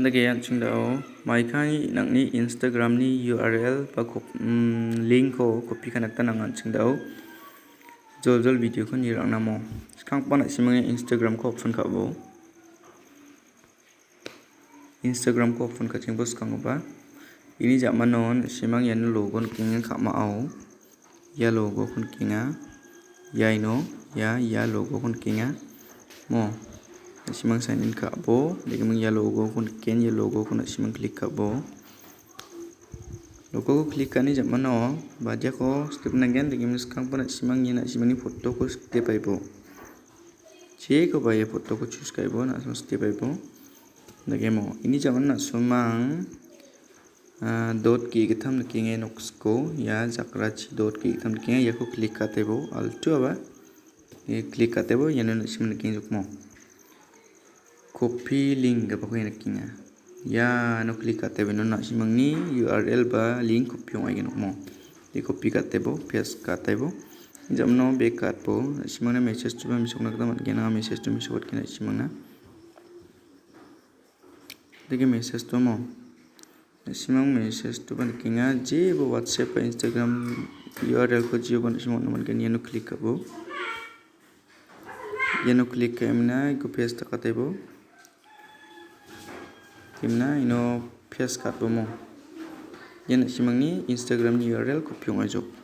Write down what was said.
Dake Anching Maikai nangni Instagram ni URL ba link ko copy kanakta nang Anching jol video ko nirang namo skang pa na.simangni Instagram ko option kabo Instagram ko option kaching bos kang ba ini zaman non simang yan logo king ka ma.a ya logo kun kinga ya ino ya logo kun kinga mo simang sign in kabo digimang ya logo kun ken ya logo kun simang klik kabo logo ko klik kani zaman no badia ko step nagen digimang skang pa na.simangni foto ko step aibo che ko baya foto ko choose kaibo na step aibo dagemo ini zaman na sumang dot ki gitam nakinge noksko ya jakrachi dot ki gitam nakinge ya ko klik katebo altu aba klik katebo yana na.simangni naking jukmo copy link ga pakai nakinga ya no klik katebo no na.simangni URL ba link copy ong agen mo di copy katebo paste katebo jamno back katbo na.simangna message tu ba misokna kata matgena message tu misokot kina na.simangna dege message tu mo na.simang message tu ban kinga je bo WhatsApp Instagram URL ko jiyo ban simang naman kan yano klik kabo yano klik kamna ko paste katebo kimna ino paste katbo mo yan na.simangni Instagram URL ko pyong ajok